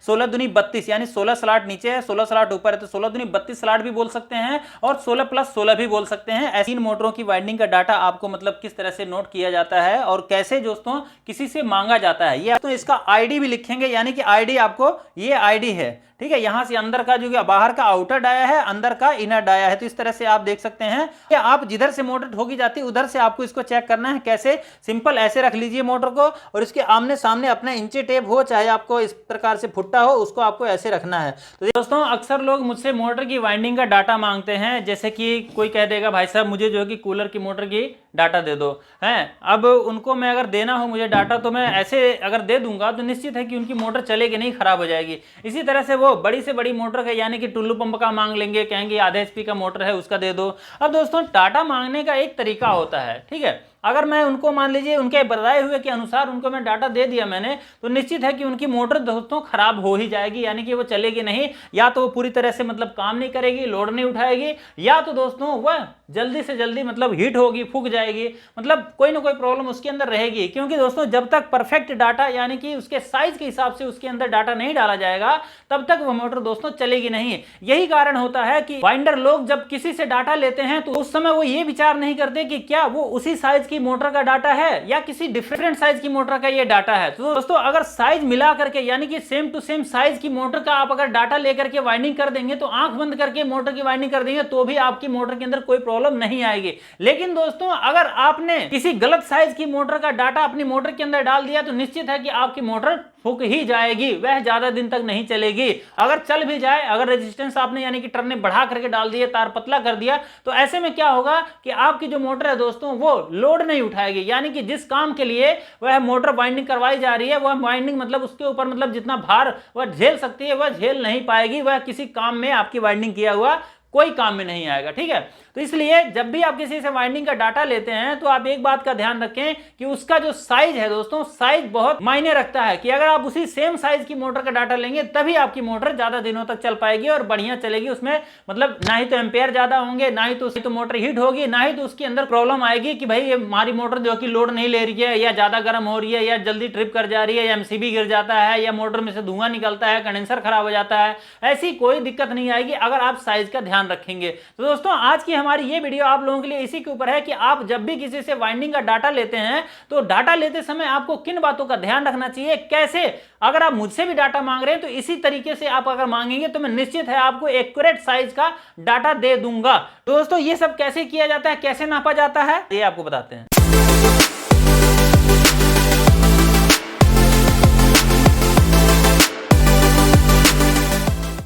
16 दूनी 32 यानी 16 स्लॉट नीचे है 16 स्लॉट ऊपर है, तो 16 दूनी 32 स्लॉट भी बोल सकते हैं और 16 प्लस 16 भी बोल सकते हैं। ऐसी इन मोटरों की वाइंडिंग का डाटा आपको मतलब किस तरह से नोट किया जाता है और कैसे दोस्तों किसी से मांगा जाता है, ये तो इसका आईडी भी लिखेंगे, यानी कि आईडी आपको ये आईडी है, ठीक है। यहां से अंदर का जो बाहर का आउटर डाया है, अंदर का इनर डाया है, तो इस तरह से आप देख सकते हैं कि आप जिधर से मोटर ठोकी जाती है उधर से आपको इसको चेक करना है। कैसे? सिंपल ऐसे रख लीजिए मोटर को और इसके आमने सामने अपना इंची टेप हो चाहे आपको इस प्रकार से फुट्टा हो, उसको आपको ऐसे रखना है। तो दोस्तों अक्सर लोग मुझसे मोटर की वाइंडिंग का डाटा मांगते हैं, जैसे कि कोई कह देगा भाई साहब मुझे जो है कि कूलर की मोटर की डाटा दे दो, हैं। अब उनको मैं अगर देना हो मुझे डाटा तो मैं ऐसे अगर दे दूंगा तो निश्चित है कि उनकी मोटर चलेगी नहीं, खराब हो जाएगी। इसी तरह से वो बड़ी से बड़ी मोटर का यानी कि टुल्लू पंप का मांग लेंगे, कहेंगे आधे एचपी का मोटर है उसका दे दो। अब दोस्तों डाटा मांगने का एक तरीका होता है, ठीक है। अगर मैं उनको मान लीजिए उनके बताए हुए के अनुसार उनको मैं डाटा दे दिया मैंने, तो निश्चित है कि उनकी मोटर दोस्तों खराब हो ही जाएगी, यानी कि वो चलेगी नहीं, या तो वो पूरी तरह से मतलब काम नहीं करेगी, लोड नहीं उठाएगी, या तो दोस्तों वह जल्दी से जल्दी मतलब हीट होगी, फूक जाएगी, मतलब कोई ना कोई प्रॉब्लम उसके अंदर रहेगी। क्योंकि दोस्तों जब तक परफेक्ट डाटा यानी कि उसके साइज के हिसाब से उसके अंदर डाटा नहीं डाला जाएगा तब तक वह मोटर दोस्तों चलेगी नहीं। यही कारण होता है कि वाइंडर लोग जब किसी से डाटा लेते हैं तो उस समय वो ये विचार नहीं करते कि क्या वो उसी साइज की मोटर का डाटा है या किसी डिफरेंट साइज की मोटर का ये डाटा है। तो दोस्तों अगर साइज मिला करके यानी कि सेम टू सेम साइज की मोटर का आप अगर डाटा लेकर के वाइंडिंग कर देंगे, तो आंख बंद करके मोटर की वाइंडिंग कर देंगे तो भी आपकी मोटर के अंदर कोई प्रॉब्लम नहीं आएगी। लेकिन दोस्तों अगर आपने किसी गलत साइज की मोटर का डाटा अपनी मोटर के अंदर डाल दिया तो निश्चित है कि आपकी मोटर फूक ही जाएगी, वह ज्यादा दिन तक नहीं चलेगी। अगर चल भी जाए, अगर रेजिस्टेंस आपने यानी कि टर्ने बढ़ा करके डाल दिए, तार पतला कर दिया, तो ऐसे में क्या होगा कि आपकी जो मोटर है दोस्तों वो लोड नहीं उठाएगी, यानी कि जिस काम के लिए वह मोटर वाइंडिंग करवाई जा रही है वह वाइंडिंग मतलब उसके ऊपर मतलब जितना भार वह झेल सकती है वह झेल नहीं पाएगी, वह किसी काम में आपकी वाइंडिंग किया हुआ कोई काम में नहीं आएगा, ठीक है। तो इसलिए जब भी आप किसी से वाइंडिंग का डाटा लेते हैं तो आप एक बात का ध्यान रखें कि उसका जो साइज है दोस्तों, साइज बहुत मायने रखता है कि अगर आप उसी सेम साइज की मोटर का डाटा लेंगे तभी आपकी मोटर ज्यादा दिनों तक चल पाएगी और बढ़िया चलेगी। उसमें मतलब ना ही तो एम्पेयर ज्यादा होंगे, ना ही तो मोटर हीट होगी, ना ही तो उसके अंदर प्रॉब्लम आएगी कि भाई हमारी मोटर जो कि लोड नहीं ले रही है या ज्यादा गर्म हो रही है या जल्दी ट्रिप कर जा रही है या एमसीबी गिर जाता है या मोटर में से धुआं निकलता है, कंडेंसर खराब हो जाता है। ऐसी कोई दिक्कत नहीं आएगी अगर आप साइज का ध्यान रखेंगे। तो दोस्तों आज की हमारी ये वीडियो आप लोगों के लिए इसी के ऊपर है कि आप जब भी किसी से वाइंडिंग का डाटा लेते हैं तो डाटा लेते समय आपको किन बातों का ध्यान रखना चाहिए, कैसे। अगर आप मुझसे भी डाटा मांग रहे हैं तो इसी तरीके से आप अगर मांगेंगे तो मैं निश्चित है आपको एक्यूरेट साइज का डाटा दे दूंगा। तो दोस्तों ये सब कैसे किया जाता है, कैसे नापा जाता है, ये आपको बताते हैं।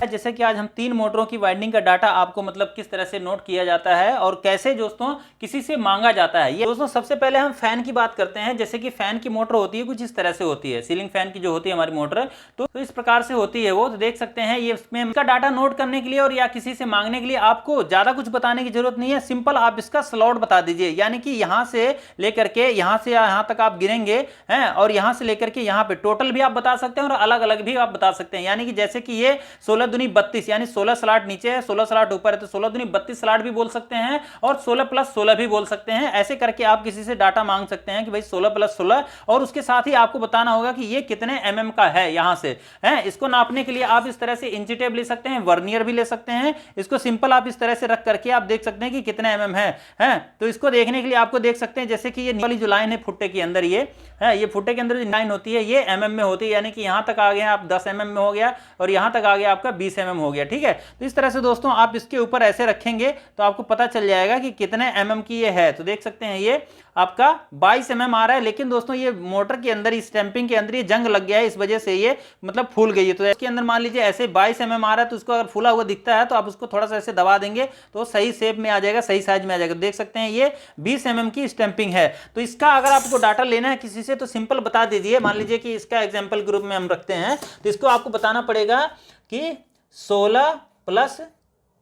जैसे कि आज हम 3 मोटरों की वाइंडिंग का डाटा आपको मतलब किस तरह से नोट किया जाता है और कैसे दोस्तों किसी से मांगा जाता है। ये दोस्तों सबसे पहले हम फैन की बात करते हैं। जैसे कि फैन की मोटर होती है कुछ इस तरह से होती है, सीलिंग फैन की जो होती है हमारी मोटर, तो इस प्रकार से होती है वो। तो देख सकते हैं ये इसमें इसका डाटा नोट करने के लिए और या किसी से मांगने के लिए आपको ज्यादा कुछ बताने की जरूरत नहीं है। सिंपल आप इसका स्लॉट बता दीजिए, यानी कि यहाँ से लेकर के यहाँ से यहाँ तक आप गिरेंगे हैं और यहाँ से लेकर के यहाँ पे टोटल भी आप बता सकते हैं और अलग अलग भी आप बता सकते हैं। यानी कि जैसे कि ये 16 दूनी 32 यानी 16 स्लॉट नीचे है 16 स्लॉट ऊपर है, तो 16 दूनी 32 स्लॉट भी बोल सकते हैं और 16 प्लस 16 भी बोल सकते हैं। ऐसे करके आप किसी से डाटा मांग सकते हैं कि भाई 16 प्लस 16, और उसके साथ ही आपको बताना होगा कि ये कितने mm का है। यहां से है इसको नापने के लिए आप इस तरह से इंची टेप ले सकते हैं, वर्नियर भी ले सकते हैं। इसको सिंपल आप इस तरह से रख करके आप देख सकते हैं कि कितने mm है। तो इसको देखने के लिए आपको देख सकते हैं जैसे कि ये वाली जो लाइन है फुट्टे के अंदर, ये है, ये फुट्टे के अंदर जो लाइन होती है ये mm में होती है, यानी कि यहां तक आ गए आप 10 mm में हो गया और यहां तक आ गया आपका 20 mm हो गया, ठीक है। तो इस तरह से दोस्तों आप इसके ऊपर ऐसे रखेंगे तो आपको पता चल जाएगा कि कितने mm की ये है। तो देख सकते हैं ये आपका 22 mm आ रहा है, लेकिन दोस्तों ये मोटर के अंदर इस स्टैंपिंग के अंदर ये जंग लग गया है, इस वजह से ये मतलब फूल गई है। तो इसके अंदर मान लीजिए ऐसे 22 mm आ रहा है, तो उसको अगर फूला हुआ दिखता है तो आप उसको थोड़ा सा ऐसे दबा देंगे तो सही शेप में आ जाएगा, सही साइज में आ जाएगा। देख सकते हैं ये 20 mm की स्टैंपिंग है। तो इसका अगर आपको डाटा लेना है किसी से तो सिंपल बता दीजिए। मान लीजिए कि इसका एग्जाम्पल ग्रुप में हम रखते हैं तो इसको आपको बताना पड़ेगा कि 16 प्लस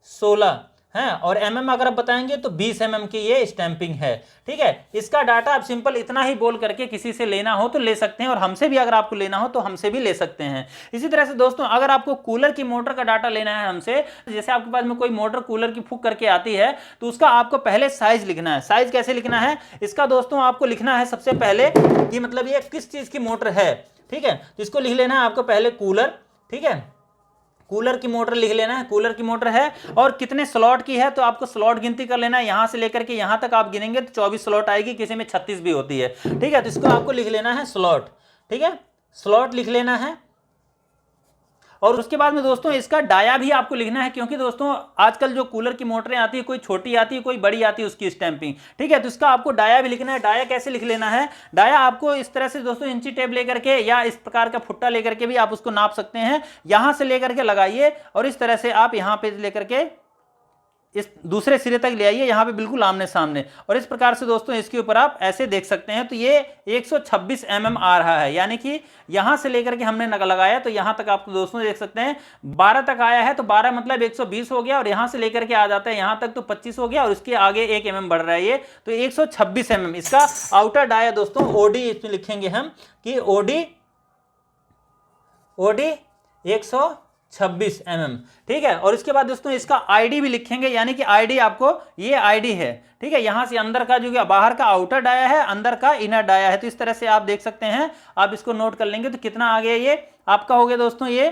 16 है और mm अगर आप बताएंगे तो 20 mm की ये स्टैंपिंग है, ठीक है। इसका डाटा आप सिंपल इतना ही बोल करके किसी से लेना हो तो ले सकते हैं और हमसे भी अगर आपको लेना हो तो हमसे भी ले सकते हैं। इसी तरह से दोस्तों अगर आपको कूलर की मोटर का डाटा लेना है हमसे, जैसे आपके पास में कोई मोटर कूलर की फूक करके आती है तो उसका आपको पहले साइज लिखना है। साइज कैसे लिखना है इसका दोस्तों आपको लिखना है सबसे पहले कि मतलब ये किस चीज की मोटर है, ठीक है। तो इसको लिख लेना है आपको पहले कूलर, ठीक है, कूलर की मोटर लिख लेना है, कूलर की मोटर है और कितने स्लॉट की है तो आपको स्लॉट गिनती कर लेना है। यहां से लेकर के यहां तक आप गिनेंगे तो 24 स्लॉट आएगी, किसी में 36 भी होती है। ठीक है, तो इसको आपको लिख लेना है स्लॉट। ठीक है, स्लॉट लिख लेना है। और उसके बाद में दोस्तों इसका डाया भी आपको लिखना है, क्योंकि दोस्तों आजकल जो कूलर की मोटरें आती है, कोई छोटी आती है कोई बड़ी आती है उसकी स्टैंपिंग। ठीक है, तो इसका आपको डाया भी लिखना है। डाया कैसे लिख लेना है, डाया आपको इस तरह से दोस्तों इंची टेप लेकर के या इस प्रकार का फुट्टा लेकर के भी आप उसको नाप सकते हैं। यहां से लेकर के लगाइए और इस तरह से आप यहां पे लेकर के इस दूसरे सिरे तक ले आइए, यहां पे बिल्कुल आमने सामने, और इस प्रकार से दोस्तों इसके ऊपर आप ऐसे देख सकते हैं। तो ये 126 mm आ रहा है, यानी कि यहां से लेकर के हमने लगाया तो यहां तक आपको दोस्तों देख सकते हैं 12 तक आया है, तो 12 मतलब 120 हो गया, और यहां से लेकर के आ जाता है यहां तक तो 25 हो गया, और इसके आगे 1 mm बढ़ रहा है ये, तो 126 mm इसका आउटर डाया दोस्तों। ओडी इसमें लिखेंगे हम कि ओडी 126 mm। ठीक है, और इसके बाद दोस्तों इसका आईडी भी लिखेंगे, यानी कि आईडी आपको ये आईडी है। ठीक है, यहां से अंदर का जो बाहर का आउटर डाया है, अंदर का इनर डाया है, तो इस तरह से आप देख सकते हैं। आप इसको नोट कर लेंगे तो कितना आ गया, ये आपका हो गया दोस्तों ये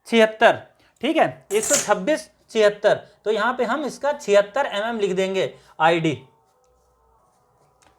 76। ठीक है, 126 76, तो यहां पे हम इसका 76 mm लिख देंगे आईडी।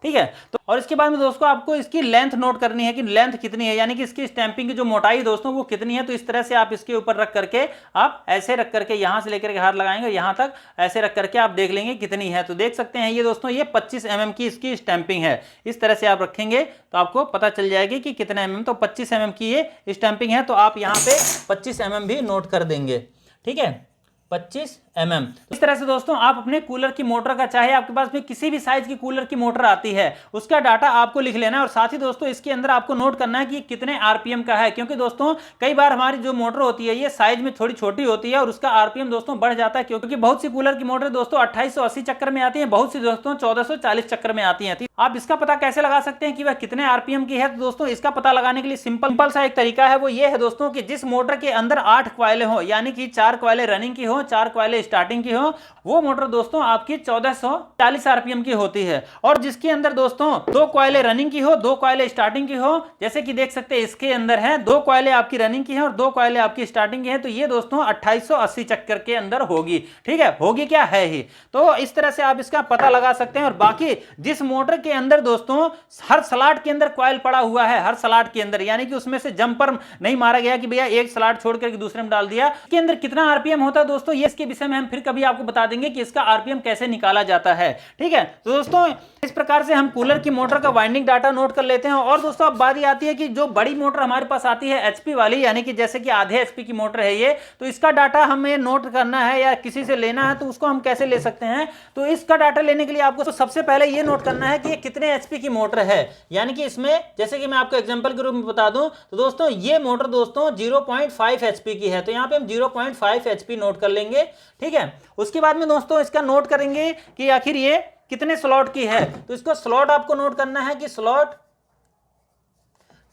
ठीक है, तो और इसके बाद में दोस्तों आपको इसकी लेंथ नोट करनी है कि लेंथ कितनी है, यानी कि इसकी स्टैंपिंग की जो मोटाई दोस्तों वो कितनी है। तो इस तरह से आप इसके ऊपर रख करके आप ऐसे रख करके यहां से लेकर के हाथ लगाएंगे यहां तक, ऐसे रख करके आप देख लेंगे कितनी है। तो देख सकते हैं ये दोस्तों ये 25 mm की इसकी स्टैंपिंग है। इस तरह से आप रखेंगे तो आपको पता चल जाएगी कि कितने mm, तो 25 mm की ये स्टैंपिंग है। तो आप यहाँ पे 25 mm भी नोट कर देंगे। ठीक है, 25 mm। इस तरह से दोस्तों आप अपने कूलर की मोटर का, चाहे आपके पास में किसी भी साइज की कूलर की मोटर आती है, उसका डाटा आपको लिख लेना है। और साथ ही दोस्तों इसके अंदर आपको नोट करना है कि कितने आरपीएम का है, क्योंकि दोस्तों कई बार हमारी जो मोटर होती है ये साइज में थोड़ी छोटी होती है और उसका आरपीएम दोस्तों बढ़ जाता है, क्योंकि बहुत सी कूलर की मोटर दोस्तों 2880 चक्कर में आती है, बहुत सी दोस्तों 1440 चक्कर में आती है। आप इसका पता कैसे लगा सकते हैं कि वह कितने आरपीएम की है, तो दोस्तों इसका पता लगाने के लिए सिंपल सा एक तरीका है, वो ये है दोस्तों कि जिस मोटर के अंदर 8 कॉइलें हो, यानी कि 4 कॉइलें रनिंग की हो, 4 कॉइलें स्टार्टिंग की हो, वो मोटर दोस्तों आपकी 1440 आरपीएम की होती है। और जिसके अंदर दोस्तों 2 कॉइलें रनिंग की हो, 2 कॉइलें स्टार्टिंग की हो, जैसे कि देख सकते हैं इसके अंदर है 2 कॉइलें आपकी रनिंग की है और 2 कॉइलें आपकी स्टार्टिंग की है, तो ये दोस्तों 2880 चक्कर के अंदर होगी। ठीक है, होगी क्या है ही। तो इस तरह से आप इसका पता लगा सकते हैं। और बाकी जिस मोटर के अंदर दोस्तों हर स्लॉट के अंदर कॉइल पड़ा हुआ है, हर स्लॉट के अंदर, यानी कि उसमें से जंपर नहीं मारा गया कि भैया एक स्लॉट छोड़ करके दूसरे में डाल दिया, इसके अंदर कितना आरपीएम होता है दोस्तों, ये इसके विषय में हम फिर कभी आपको बता देंगे कि इसका आरपीएम कैसे निकाला जाता है। ठीक है, तो दोस्तों इस प्रकार से हम कूलर की मोटर का वाइंडिंग डाटा नोट कर लेते हैं। और दोस्तों अब बारी आती है कि जो बड़ी मोटर हमारे पास आती है एचपी वाली, यानी कि जैसे कि आधे एचपी की मोटर है ये, तो इसका डाटा हमें नोट करना है या किसी से लेना है, तो उसको हम कैसे ले सकते हैं। तो इसका डाटा लेने के लिए आपको तो सबसे पहले ये नोट करना है कि ये कितने एचपी की मोटर है, यानी कि इसमें जैसे कि मैं आपको एग्जांपल के रूप में बता दूं तो दोस्तों ये मोटर दोस्तों 0.5 एचपी की है, तो यहां पे हम 0.5 एचपी नोट कर लेंगे। ठीक है, उसके बाद में दोस्तों इसका नोट करेंगे कि आखिर ये कितने स्लॉट की है, तो इसको स्लॉट आपको नोट करना है कि स्लॉट,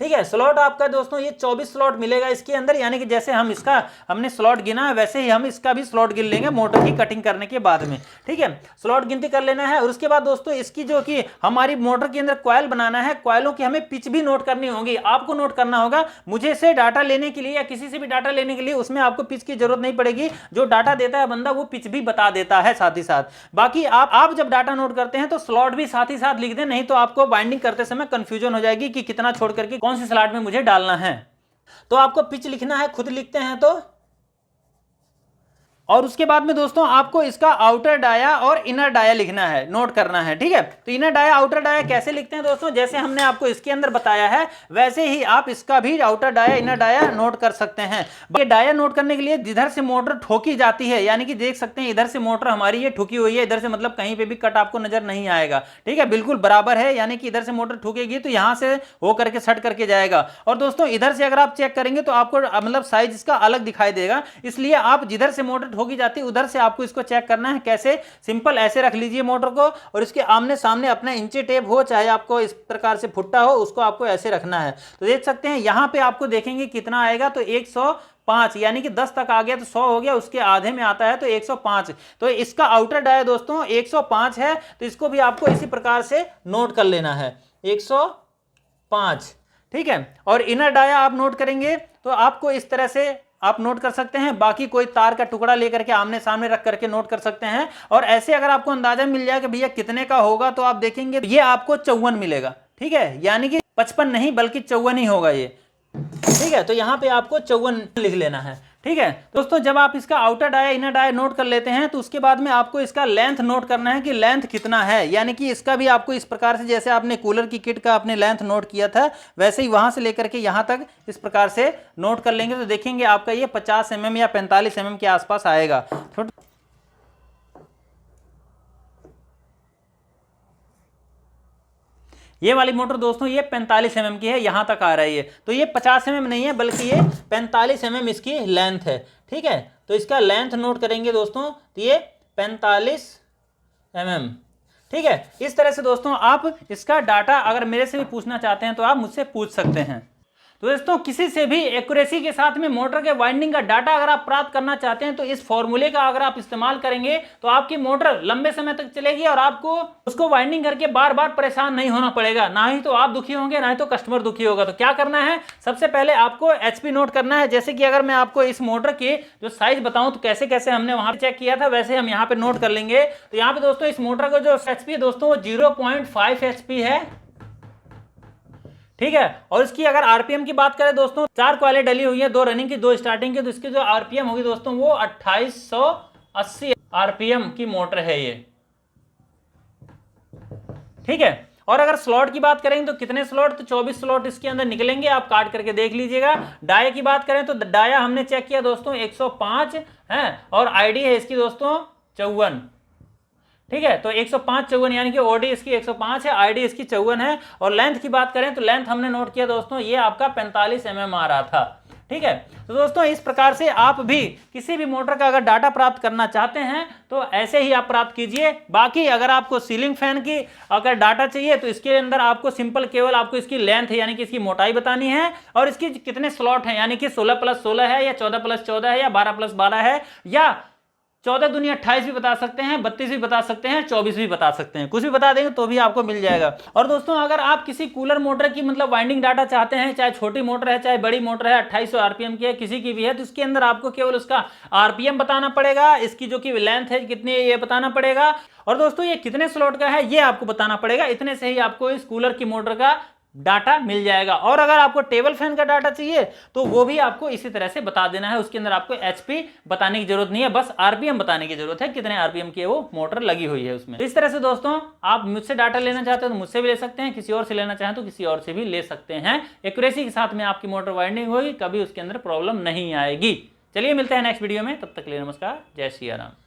ठीक है, स्लॉट आपका दोस्तों ये 24 स्लॉट मिलेगा इसके अंदर, यानी कि जैसे हम इसका हमने स्लॉट गिना है वैसे ही हम इसका भी स्लॉट गिन लेंगे मोटर की कटिंग करने के बाद में। ठीक है, स्लॉट गिनती कर लेना है। और उसके बाद दोस्तों इसकी जो कि हमारी मोटर के अंदर कॉइल बनाना है, कॉइलों की हमें पिच भी नोट करनी होगी, आपको नोट करना होगा। मुझे से डाटा लेने के लिए या किसी से भी डाटा लेने के लिए उसमें आपको पिच की जरूरत नहीं पड़ेगी, जो डाटा देता है बंदा वो पिच भी बता देता है साथ ही साथ। बाकी आप जब डाटा नोट करते हैं तो स्लॉट भी साथ ही साथ लिख दें, नहीं तो आपको बाइंडिंग करते समय कंफ्यूजन हो जाएगी कि कितना छोड़ करके कौन सी स्लॉट में मुझे डालना है। तो आपको पिच लिखना है, खुद लिखते हैं तो। और उसके बाद में दोस्तों आपको इसका आउटर डाया और इनर डाया लिखना है, नोट करना है। ठीक है, तो इनर डाया आउटर डाया कैसे लिखते हैं दोस्तों, जैसे हमने आपको इसके अंदर बताया है वैसे ही आप इसका भी outer dia inner dia note कर सकते हैं। ये डाया नोट करने के लिए जिधर से मोटर ठोकी जाती है, यानी कि देख सकते हैं इधर से मोटर हमारी ये ठुकी हुई है, इधर से मतलब कहीं पे भी कट आपको नजर नहीं आएगा। ठीक है, बिल्कुल बराबर है, यानी कि इधर से मोटर ठुकेगी तो यहां से हो करके सट करके जाएगा। और दोस्तों इधर से अगर आप चेक करेंगे तो आपको मतलब साइज इसका अलग दिखाई देगा, इसलिए आप जिधर से मोटर ठोकी जाती है उधर से आपको इसको चेक करना है। कैसे, सिंपल ऐसे रख लीजिए मोटर को और इसके आमने सामने अपना इंची टेप हो चाहे आपको इस प्रकार से फुट्टा हो, उसको आपको ऐसे रखना है। तो देख सकते हैं यहां पे आपको देखेंगे कितना आएगा, तो 105, यानी कि 10 तक आ गया तो 100 हो गया, उसके आधे में आता है तो 105। तो इसका आउटर डाया दोस्तों 105 है, तो इसको भी आपको इसी प्रकार से नोट कर लेना है 105। ठीक है, और इनर डाया आप नोट करेंगे तो आपको इस तरह से आप नोट कर सकते हैं। बाकी कोई तार का टुकड़ा लेकर के आमने सामने रख करके नोट कर सकते हैं। और ऐसे अगर आपको अंदाजा मिल जाए कि भैया कितने का होगा, तो आप देखेंगे ये आपको 54 मिलेगा। ठीक है, यानी कि 55 नहीं बल्कि 54 ही होगा ये। ठीक है, तो यहाँ पे आपको 54 लिख लेना है। ठीक है दोस्तों, जब आप इसका outer dia inner dia note कर लेते हैं, तो उसके बाद में आपको इसका लेंथ नोट करना है कि लेंथ कितना है। यानी कि इसका भी आपको इस प्रकार से, जैसे आपने कूलर की किट का आपने लेंथ नोट किया था, वैसे ही वहां से लेकर के यहां तक इस प्रकार से नोट कर लेंगे, तो देखेंगे आपका ये 50 mm या 45 mm के आसपास आएगा। ये वाली मोटर दोस्तों ये 45 mm की है, यहां तक आ रही है। तो ये 50 mm नहीं है बल्कि ये 45 mm इसकी लेंथ है। ठीक है, तो इसका लेंथ नोट करेंगे दोस्तों, तो ये 45 mm। ठीक है, इस तरह से दोस्तों आप इसका डाटा अगर मेरे से भी पूछना चाहते हैं तो आप मुझसे पूछ सकते हैं। तो दोस्तों किसी से भी एक्यूरेसी के साथ में मोटर के वाइंडिंग का डाटा अगर आप प्राप्त करना चाहते हैं, तो इस फॉर्मूले का अगर आप इस्तेमाल करेंगे तो आपकी मोटर लंबे समय तक चलेगी और आपको उसको वाइंडिंग करके बार बार परेशान नहीं होना पड़ेगा। ना ही तो आप दुखी होंगे, ना ही तो कस्टमर दुखी होगा। तो क्या करना है, सबसे पहले आपको एचपी नोट करना है। जैसे कि अगर मैं आपको इस मोटर की जो साइज बताऊं, तो कैसे कैसे हमने वहां पे चेक किया था, वैसे हम यहाँ पे नोट कर लेंगे। तो यहाँ पे दोस्तों इस मोटर का जो एचपी है दोस्तों वो 0.5 एचपी है। ठीक है, और इसकी अगर आरपीएम की बात करें दोस्तों, 4 कॉइलें डली हुई है, 2 रनिंग की 2 स्टार्टिंग की, तो इसकी जो आरपीएम होगी दोस्तों वो 2880 आरपीएम की मोटर है ये। ठीक है, और अगर स्लॉट की बात करेंगे तो कितने स्लॉट, तो 24 स्लॉट इसके अंदर निकलेंगे, आप काट करके देख लीजिएगा। डाया की बात करें तो डाया हमने चेक किया दोस्तों 105 है, और आईडी है इसकी दोस्तों 54। ठीक है, तो 105 54 यानी कि ओडी इसकी 105 है, आईडी इसकी 54 है। और लेंथ की बात करें तो लेंथ हमने नोट किया दोस्तों, ये आपका 45 mm आ रहा था। ठीक है, तो दोस्तों इस प्रकार से आप भी किसी भी मोटर का अगर डाटा प्राप्त करना चाहते हैं तो ऐसे ही आप प्राप्त कीजिए। बाकी अगर आपको सीलिंग फैन की अगर डाटा चाहिए तो इसके अंदर आपको सिंपल केवल आपको इसकी लेंथ यानी कि इसकी मोटाई बतानी है, और इसकी कितने स्लॉट हैं, यानी कि 16+16 है या 14+14 है या 12+12 है, या 14 दूनी 28 भी बता सकते हैं, 32 भी बता सकते हैं, 24 भी बता सकते हैं। कुछ भी बता देंगे तो भी आपको मिल जाएगा। और दोस्तों अगर आप किसी कूलर मोटर की मतलब वाइंडिंग डाटा चाहते हैं, चाहे छोटी मोटर है चाहे बड़ी मोटर है, 2800 आरपीएम की है, किसी की भी है, तो इसके अंदर आपको केवल उसका आरपीएम बताना पड़ेगा, इसकी जो कि लेंथ है कितनी है ये बताना पड़ेगा, और दोस्तों ये कितने स्लॉट का है ये आपको बताना पड़ेगा। इतने से ही आपको इस कूलर की मोटर का डाटा मिल जाएगा। और अगर आपको टेबल फैन का डाटा चाहिए तो वो भी आपको इसी तरह से बता देना है। उसके अंदर आपको एचपी बताने की जरूरत नहीं है, बस आरपीएम बताने की जरूरत है, कितने आरपीएम की वो मोटर लगी हुई है उसमें। इस तरह से दोस्तों आप मुझसे डाटा लेना चाहते हो तो मुझसे भी ले सकते हैं, किसी और से लेना चाहें तो किसी और से भी ले सकते हैं। एक्यूरेसी के साथ में आपकी मोटर वाइंडिंग होगी, कभी उसके अंदर प्रॉब्लम नहीं आएगी। चलिए मिलते हैं नेक्स्ट वीडियो में, तब तक के लिए नमस्कार, जय श्री राम।